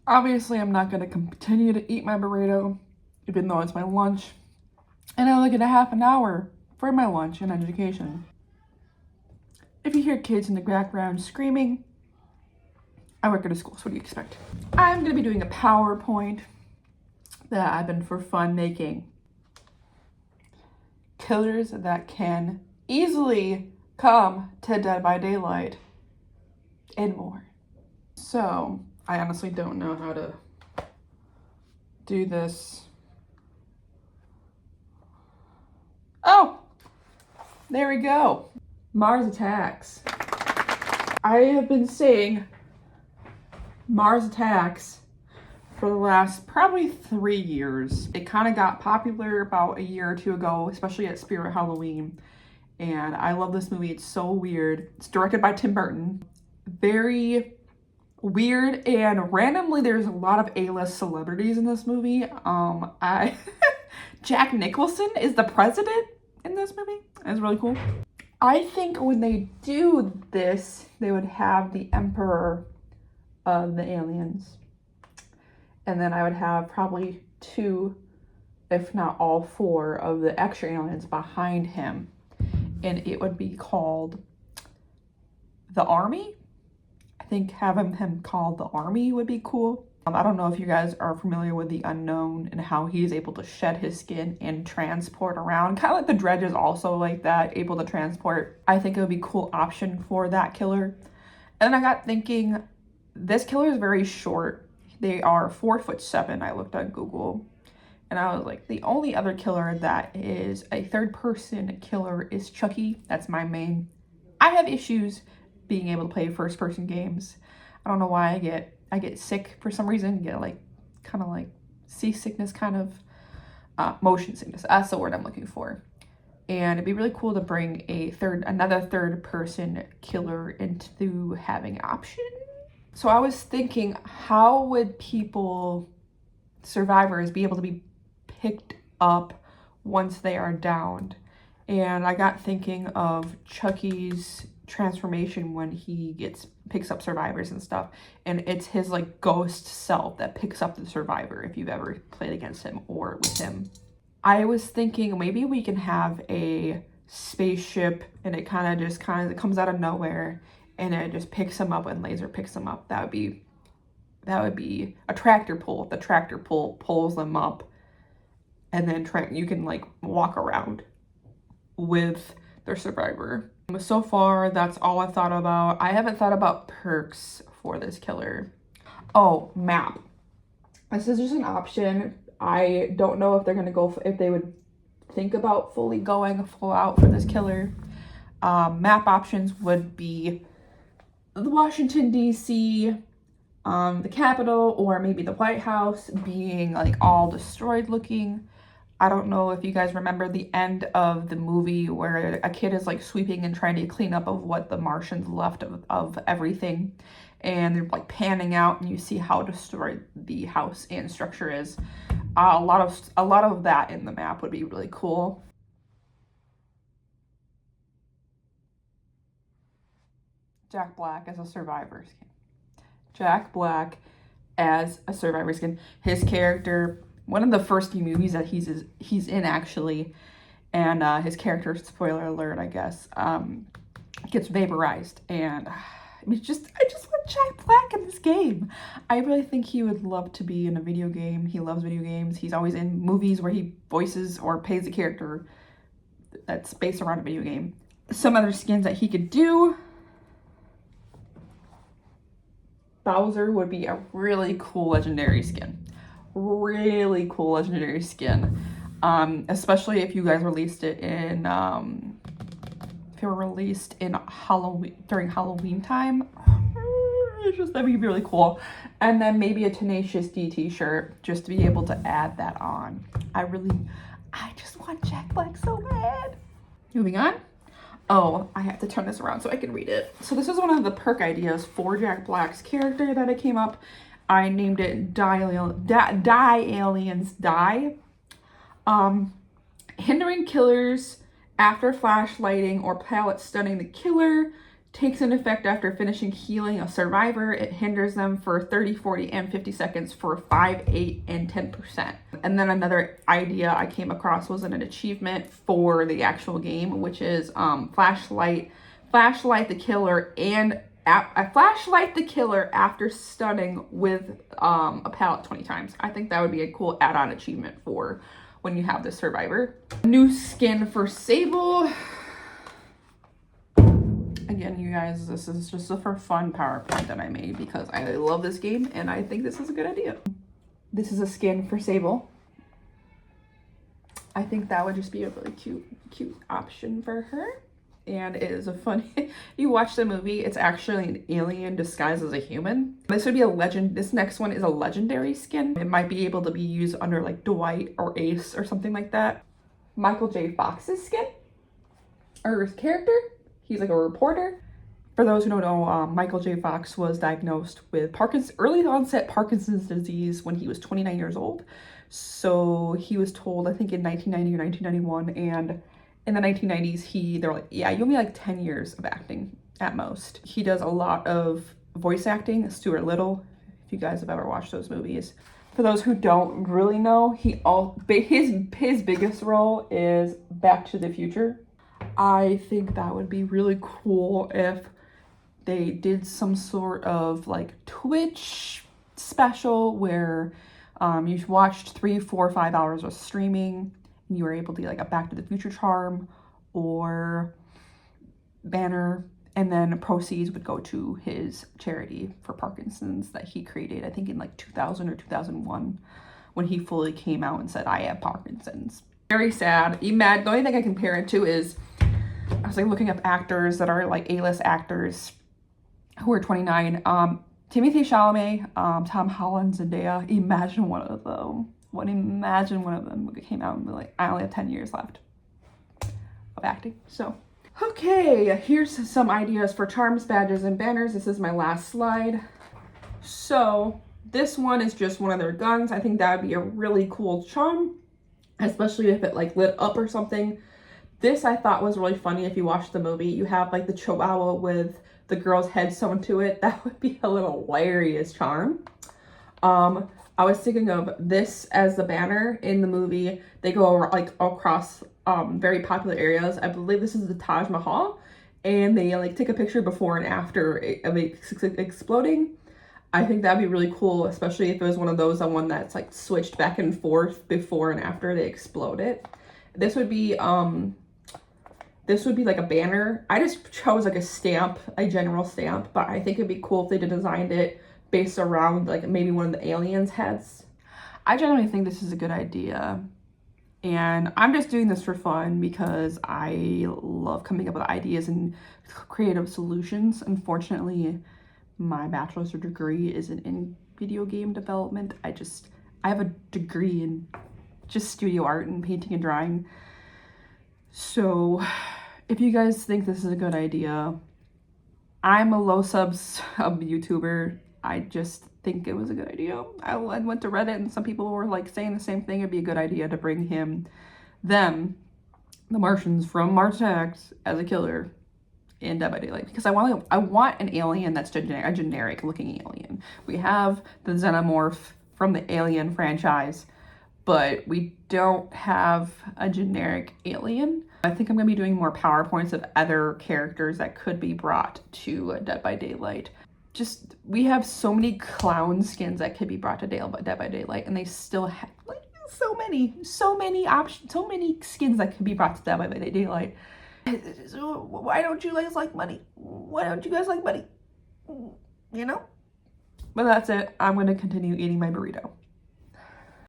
Obviously, I'm not going to continue to eat my burrito, even though it's my lunch. And I only get a half an hour for my lunch and education. If you hear kids in the background screaming, I work at a school, so what do you expect? I'm going to be doing a PowerPoint that I've been for fun making. Killers that can easily come to Dead by Daylight and more. So, I honestly don't know how to do this. Oh, there we go. Mars Attacks. I have been saying Mars Attacks for the last probably 3 years. It kind of got popular about a year or two ago, especially at Spirit Halloween. And I love this movie. It's so weird. It's directed by Tim Burton. Very weird, and randomly there's a lot of A-list celebrities in this movie. Jack Nicholson is the president in this movie. It's really cool. I think when they do this, they would have the Emperor of the aliens. And then I would have probably 2, if not all 4, of the extra aliens behind him. And it would be called the Army. I think having him called the Army would be cool. I don't know if you guys are familiar with the Unknown and how he's able to shed his skin and transport around. Kind of like the Dredge is also like that, able to transport. I think it would be a cool option for that killer. And then I got thinking, this killer is very short. They are 4'7". I looked on Google. And I was like, the only other killer that is a third-person killer is Chucky. That's my main. I have issues being able to play first-person games. I don't know why I get sick for some reason. Get like kind of like seasickness, kind of motion sickness. That's the word I'm looking for. And it'd be really cool to bring another third-person killer into having option. So I was thinking, how would survivors be able to be picked up once they are downed? And I got thinking of Chucky's transformation when he picks up survivors and stuff, and it's his like ghost self that picks up the survivor, if you've ever played against him or with him. I was thinking maybe we can have a spaceship and it kind of comes out of nowhere and it just picks him up and laser picks him up. That would be a tractor pull. The tractor pull pulls them up, and then you can like walk around with their survivor. So far, that's all I've thought about. I haven't thought about perks for this killer. Oh, map. This is just an option. I don't know if they're gonna if they would think about fully going full out for this killer. Map options would be the Washington, D.C., the Capitol, or maybe the White House being like all destroyed looking. I don't know if you guys remember the end of the movie where a kid is like sweeping and trying to clean up of what the Martians left of everything. And they're like panning out and you see how destroyed the house and structure is. A lot of that in the map would be really cool. Jack Black as a survivor skin. Jack Black as a survivor skin. His character, one of the first few movies that he's in actually, and his character, spoiler alert, I guess, gets vaporized, and I just want Jack Black in this game. I really think he would love to be in a video game. He loves video games. He's always in movies where he voices or plays a character that's based around a video game. Some other skins that he could do. Bowser would be a really cool legendary skin. Really cool legendary skin. Especially if you guys released it in Halloween, during Halloween time. That'd be really cool. And then maybe a Tenacious D t-shirt just to be able to add that on. I just want Jack Black so bad. Moving on. Oh, I have to turn this around so I can read it. So this is one of the perk ideas for Jack Black's character that it came up. I named it Die Aliens Die. Hindering killers after flashlighting or pallet stunning the killer takes an effect after finishing healing a survivor. It hinders them for 30, 40, and 50 seconds for 5, 8, and 10%. And then another idea I came across was an achievement for the actual game, which is flashlight the killer and flashlight the killer after stunning with a pallet 20 times. I think that would be a cool add-on achievement for when you have the survivor. New skin for Sable. Again, you guys, this is just a for fun PowerPoint that I made because I love this game and I think this is a good idea. This is a skin for Sable. I think that would just be a really cute option for her. And it is a fun, you watch the movie, it's actually an alien disguised as a human. This would be a legend, this next one is a legendary skin. It might be able to be used under like Dwight or Ace or something like that. Michael J. Fox's skin, or his character, he's like a reporter. For those who don't know, Michael J. Fox was diagnosed with early onset Parkinson's disease when he was 29 years old. So he was told, I think in 1990 or 1991, and in the 1990s, they're like, yeah, you only like 10 years of acting at most. He does a lot of voice acting, Stuart Little, if you guys have ever watched those movies. For those who don't really know, his biggest role is Back to the Future. I think that would be really cool if they did some sort of like Twitch special where you watched 3, 4, 5 hours of streaming and you were able to get like a Back to the Future charm or banner, and then proceeds would go to his charity for Parkinson's that he created, I think in like 2000 or 2001, when he fully came out and said, I have Parkinson's. Very sad. The only thing I compare it to is, I was like looking up actors that are like A-list actors who are 29. Timothée Chalamet, Tom Holland, Zendaya. Imagine one of them came out and be like, I only have 10 years left of acting. So, okay, here's some ideas for charms, badges, and banners. This is my last slide. So this one is just one of their guns. I think that would be a really cool charm, especially if it like lit up or something. This I thought was really funny. If you watch the movie, you have like the chihuahua with the girl's head sewn to it. That would be a little hilarious charm. I was thinking of this as the banner in the movie. They go like across very popular areas. I believe this is the Taj Mahal, and they like take a picture before and after of it exploding. I think that'd be really cool, especially if it was one of those one that's like switched back and forth before and after they explode it. This would be like a banner. I just chose like a stamp, a general stamp, but I think it'd be cool if they designed it based around like maybe one of the aliens' heads. I generally think this is a good idea, and I'm just doing this for fun because I love coming up with ideas and creative solutions. Unfortunately, my bachelor's degree isn't in video game development. I have a degree in just studio art and painting and drawing. So if you guys think this is a good idea, I'm a low subs YouTuber. I just think it was a good idea. I went to Reddit and some people were like saying the same thing. It'd be a good idea to bring the Martians from Mars Attacks as a killer in Dead by Daylight, because I want an alien that's a generic looking alien. We have the Xenomorph from the Alien franchise, but we don't have a generic alien. I think I'm gonna be doing more PowerPoints of other characters that could be brought to Dead by Daylight. We have so many clown skins that could be brought to Dead by Daylight, and they still have like so many options, so many skins that could be brought to Dead by Daylight. Why don't you guys like money? Why don't you guys like money? You know? But that's it. I'm gonna continue eating my burrito.